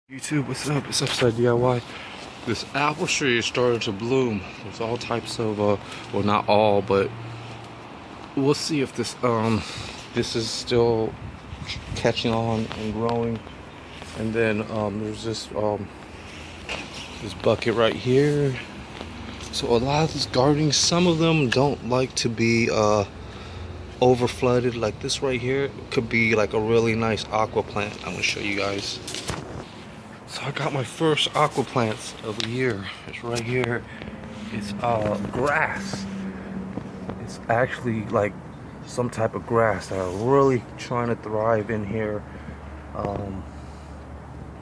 YouTube, what's up? It's Upside DIY. This apple tree is starting to bloom. There's all types of, well, not all, but we'll see if this is still catching on and growing. And then there's this bucket right here. So a lot of this gardening, some of them don't like to be over flooded. Like this right here could be like a really nice aqua plant. I'm gonna show you guys. So I got my first aqua plants of the year. It's right here. It's grass. It's actually like some type of grass that are really trying to thrive in here.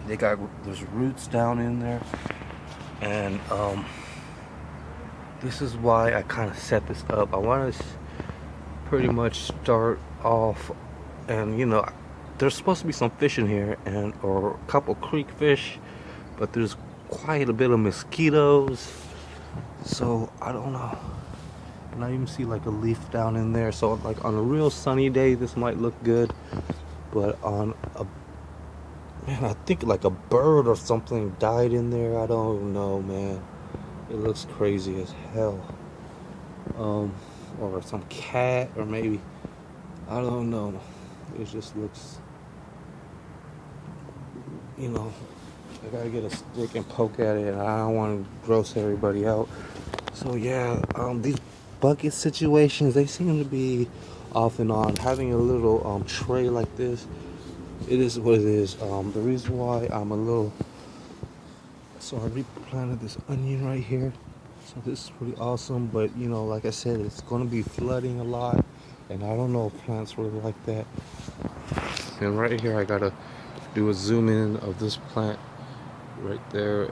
There's roots down in there, and this is why I kind of set this up. I want to pretty much start off, and there's supposed to be some fish in here, or a couple creek fish, but there's quite a bit of mosquitoes, so I don't know. And I even see like a leaf down in there, so like on a real sunny day this might look good, but on a, man, I think like a bird or something died in there. I don't know, man. It looks crazy as hell. Or some cat, or maybe, I don't know. It just looks, I gotta get a stick and poke at it, and I don't want to gross everybody out. So yeah, these bucket situations, they seem to be off and on. Having a little tray like this, it is what it is. The reason why so I replanted this onion right here. So this is pretty awesome, but like I said, it's gonna be flooding a lot, and I don't know if plants really like that. And right here I gotta do a zoom in of this plant right there.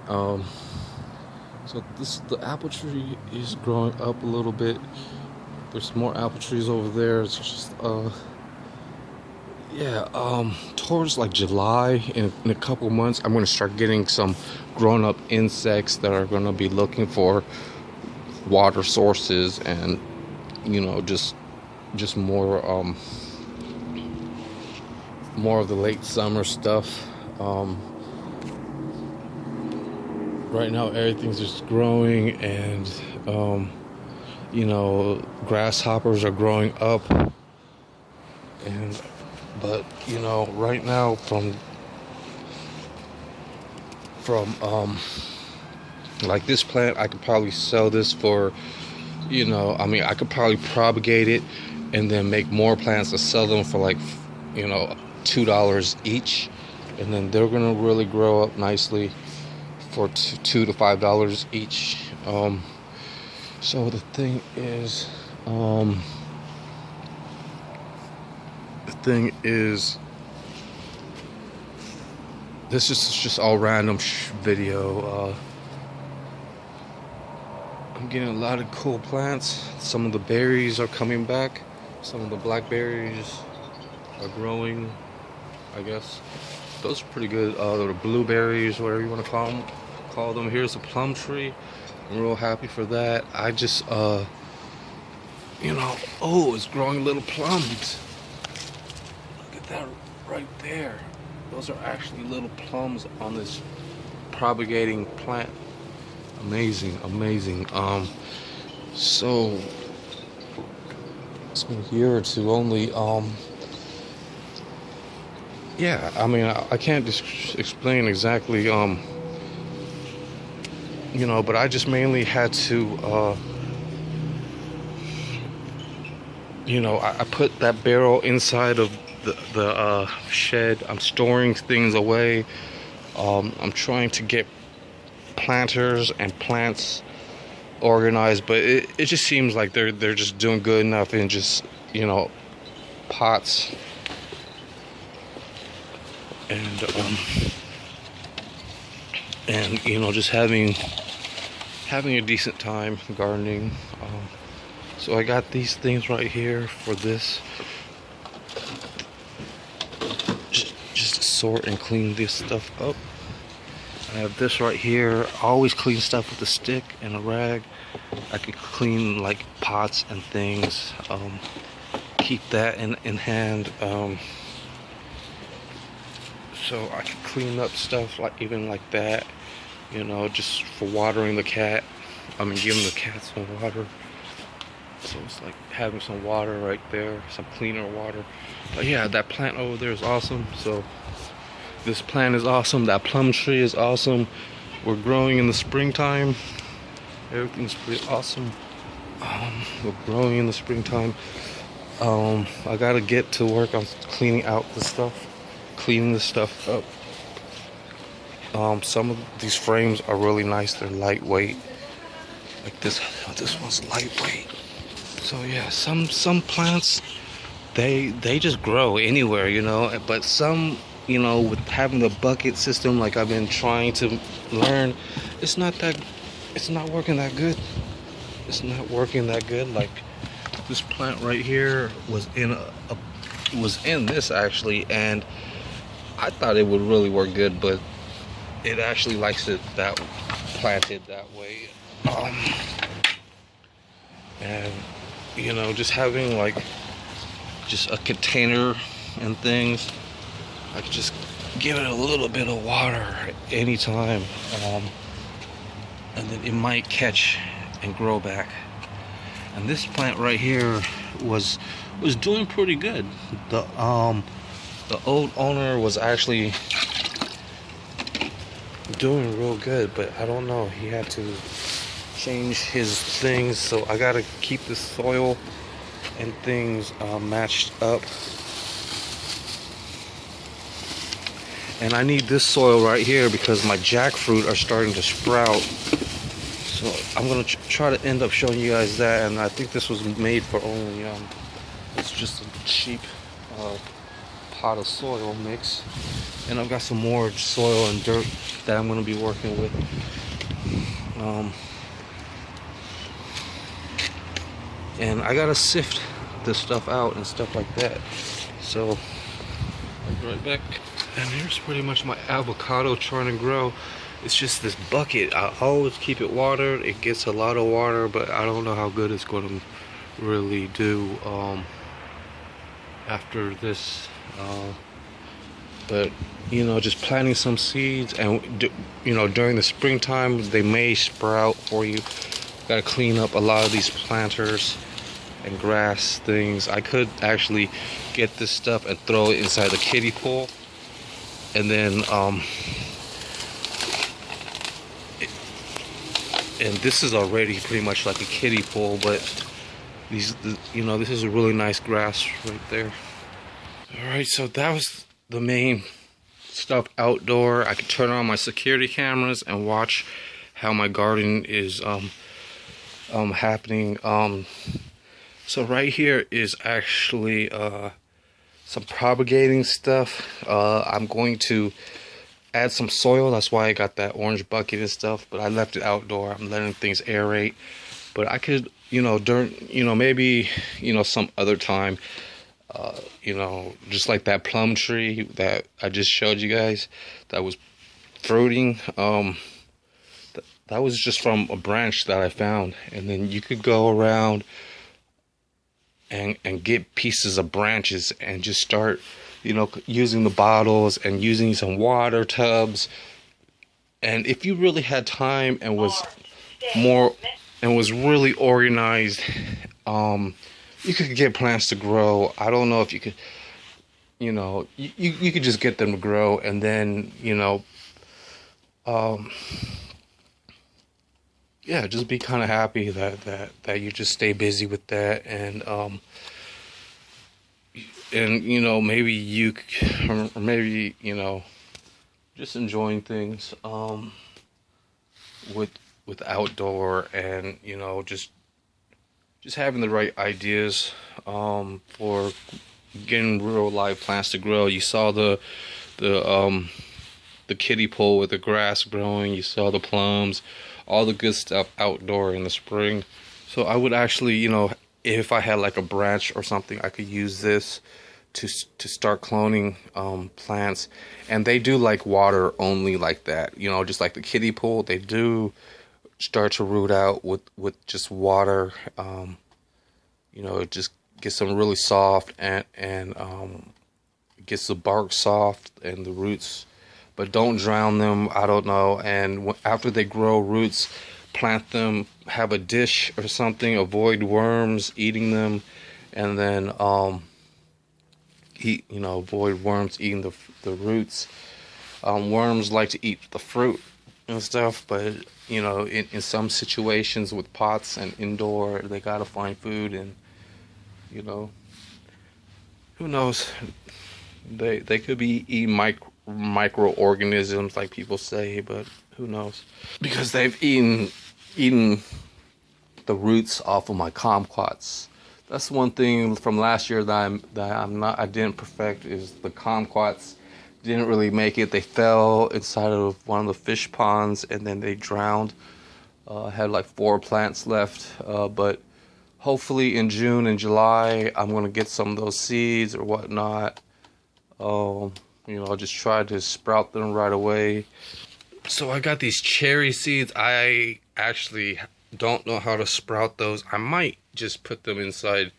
So the apple tree is growing up a little bit. There's more apple trees over there. It's just towards like July, in a couple months, I'm gonna start getting some grown-up insects that are gonna be looking for water sources, and just more of the late summer stuff. Right now everything's just growing, and grasshoppers are growing up, but right now from like this plant, I could probably sell this for, I could probably propagate it and then make more plants to sell them for like, $2 each, and then they're gonna really grow up nicely for $2 to $5 each. So the thing is, this is just all random video. I'm getting a lot of cool plants. Some of the berries are coming back. Some of the blackberries are growing, I guess. Those are pretty good. The blueberries, whatever you want to call them. Here's a plum tree. I'm real happy for that. I just, it's growing little plums. Look at that right there. Those are actually little plums on this propagating plant. Amazing. So it's been a year or two only. I can't explain exactly, but I just mainly had to, I put that barrel inside of the shed. I'm storing things away. I'm trying to get planters and plants organized, but it just seems like they're just doing good enough in just pots, and just having a decent time gardening. So I got these things right here for this, just to sort and clean this stuff up. I have this right here. I always clean stuff with a stick and a rag. I could clean like pots and things. Keep that in hand. so I can clean up stuff like even like that, you know, just for watering the cat. I mean, giving the cat some water. So it's like having some water right there, some cleaner water. But yeah, that plant over there is awesome. So this plant is awesome. That plum tree is awesome. We're growing in the springtime. Everything's pretty awesome. We're growing in the springtime. I gotta get to work on cleaning out the stuff, cleaning the stuff up. Some of these frames are really nice. They're lightweight. Like this one's lightweight. So yeah, some plants they just grow anywhere, you know. But some, you know, with having the bucket system, like I've been trying to learn, it's not working that good. It's not working that good. Like this plant right here was in this actually, and I thought it would really work good, but it actually likes it that planted that way. And you know, just having like just a container and things, I could just give it a little bit of water anytime, and then it might catch and grow back. And this plant right here was doing pretty good. The old owner was actually doing real good, but I don't know, he had to change his things, so I gotta keep the soil and things matched up. And I need this soil right here because my jackfruit are starting to sprout. So I'm gonna try to end up showing you guys that. And I think this was made for only it's just a cheap pot of soil mix. And I've got some more soil and dirt that I'm gonna be working with. And I gotta sift this stuff out and stuff like that. So I'll be right back. And here's pretty much my avocado trying to grow. It's just this bucket. I always keep it watered. It gets a lot of water, but I don't know how good it's going to really do after this. But you know, just planting some seeds, and you know, during the springtime they may sprout for you. Gotta clean up a lot of these planters and grass things. I could actually get this stuff and throw it inside the kiddie pool, and then and this is already pretty much like a kiddie pool, but you know, this is a really nice grass right there. All right, so that was the main stuff outdoor. I could turn on my security cameras and watch how my garden is happening. So right here is actually some propagating stuff. I'm going to add some soil. That's why I got that orange bucket and stuff, but I left it outdoor. I'm letting things aerate. But I could, you know, during, you know, maybe, you know, some other time, you know, just like that plum tree that I just showed you guys that was fruiting. That was just from a branch that I found. And then you could go around and get pieces of branches and just start, you know, using the bottles and using some water tubs. And if you really had time and was really organized, you could get plants to grow. I don't know if you could, you know, you could just get them to grow, and then, you know, yeah, just be kind of happy that you just stay busy with that, and you know, maybe you, or maybe, you know, just enjoying things with outdoor, and you know, just having the right ideas for getting real live plants to grow. You saw the kiddie pool with the grass growing. You saw the plums, all the good stuff outdoor in the spring. So I would actually, you know, if I had like a branch or something, I could use this to start cloning plants. And they do like water only like that, you know, just like the kiddie pool. They do start to root out with just water. You know, it just gets them really soft and gets the bark soft and the roots, but don't drown them. I don't know. And after they grow roots, plant them, have a dish or something, avoid worms eating them, and then avoid worms eating the roots. Worms like to eat the fruit and stuff, but in some situations with pots and indoor, they gotta find food, and who knows? They could be eating microorganisms like people say, but who knows? Because they've eaten the roots off of my kumquats. That's one thing from last year that I didn't perfect, is the kumquats didn't really make it. They fell inside of one of the fish ponds and then they drowned. I had like 4 plants left, but hopefully in June and July I'm gonna get some of those seeds or whatnot. I'll just try to sprout them right away. So I got these cherry seeds. I actually don't know how to sprout those. I might just put them inside.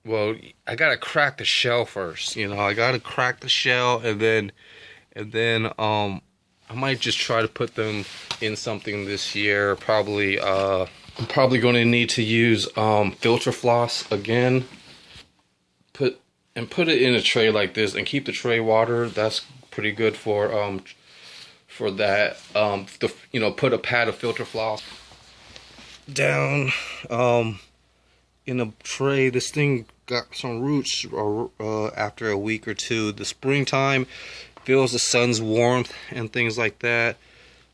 Well, I gotta crack the shell first. I gotta crack the shell, and then I might just try to put them in something this year. Probably I'm probably going to need to use filter floss again. Put it in a tray like this and keep the tray water. That's pretty good for that. Put a pad of filter floss down in a tray. This thing got some roots after a week or two. The springtime feels the sun's warmth and things like that.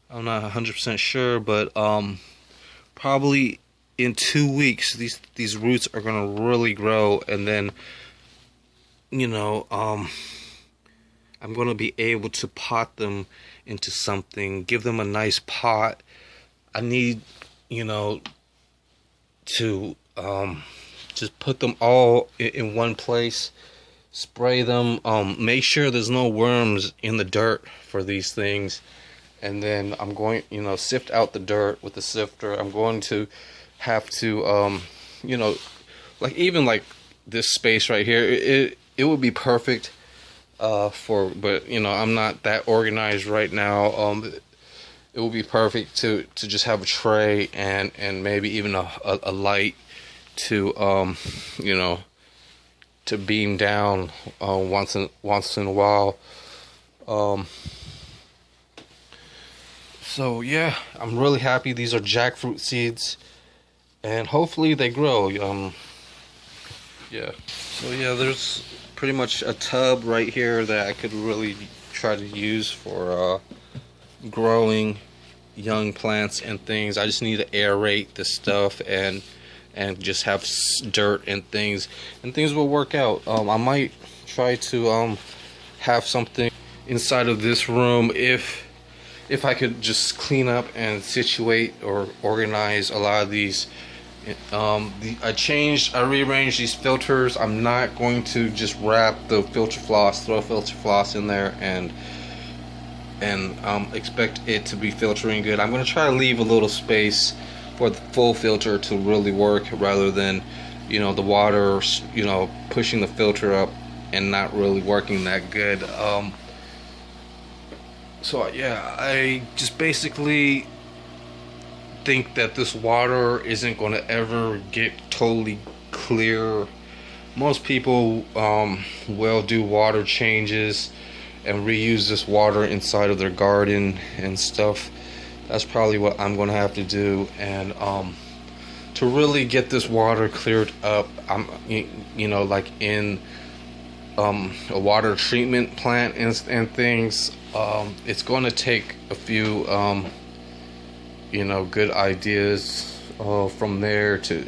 I'm not 100% sure, but probably in 2 weeks these roots are gonna really grow, and then I'm gonna be able to pot them into something, give them a nice pot. I need to just put them all in one place, spray them, make sure there's no worms in the dirt for these things, and then I'm going sift out the dirt with the sifter. I'm going to have to even like this space right here, it would be perfect but I'm not that organized right now. It would be perfect to just have a tray and maybe even a light to to beam down once in a while. So yeah, I'm really happy. These are jackfruit seeds, and hopefully they grow. Yeah. So yeah, there's pretty much a tub right here that I could really try to use for growing young plants and things. I just need to aerate this stuff and just have dirt and things will work out. I might try to have something inside of this room if I could just clean up and situate or organize a lot of these. I rearranged these filters. I'm not going to just wrap the filter floss, throw filter floss in there and expect it to be filtering good. I'm going to try to leave a little space for the full filter to really work, rather than the water pushing the filter up and not really working that good. So yeah, I just basically think that this water isn't going to ever get totally clear. Most people will do water changes and reuse this water inside of their garden and stuff. That's probably what I'm going to have to do. And to really get this water cleared up, I'm like in a water treatment plant and things, it's going to take a few good ideas from there to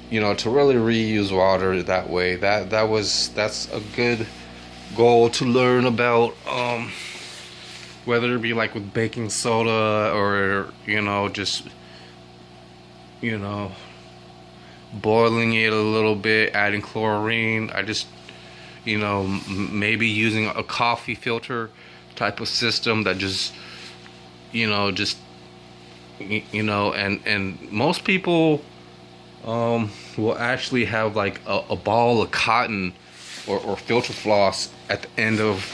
really reuse water that way. That's a good goal to learn about, whether it be like with baking soda or just boiling it a little bit, adding chlorine. I just maybe using a coffee filter type of system that just and most people will actually have like a ball of cotton or filter floss at the end of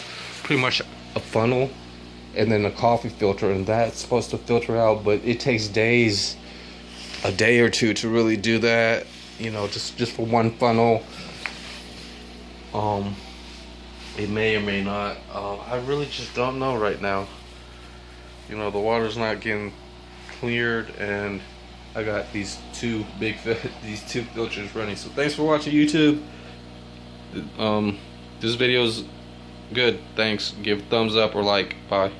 pretty much a funnel, and then a coffee filter, and that's supposed to filter out, but it takes days, a day or two to really do that, you know, just for one funnel. It may or may not. I really just don't know right now. You know, the water's not getting cleared, and I got these two filters running. So thanks for watching, YouTube. This video's good. Thanks. Give a thumbs up or like. Bye.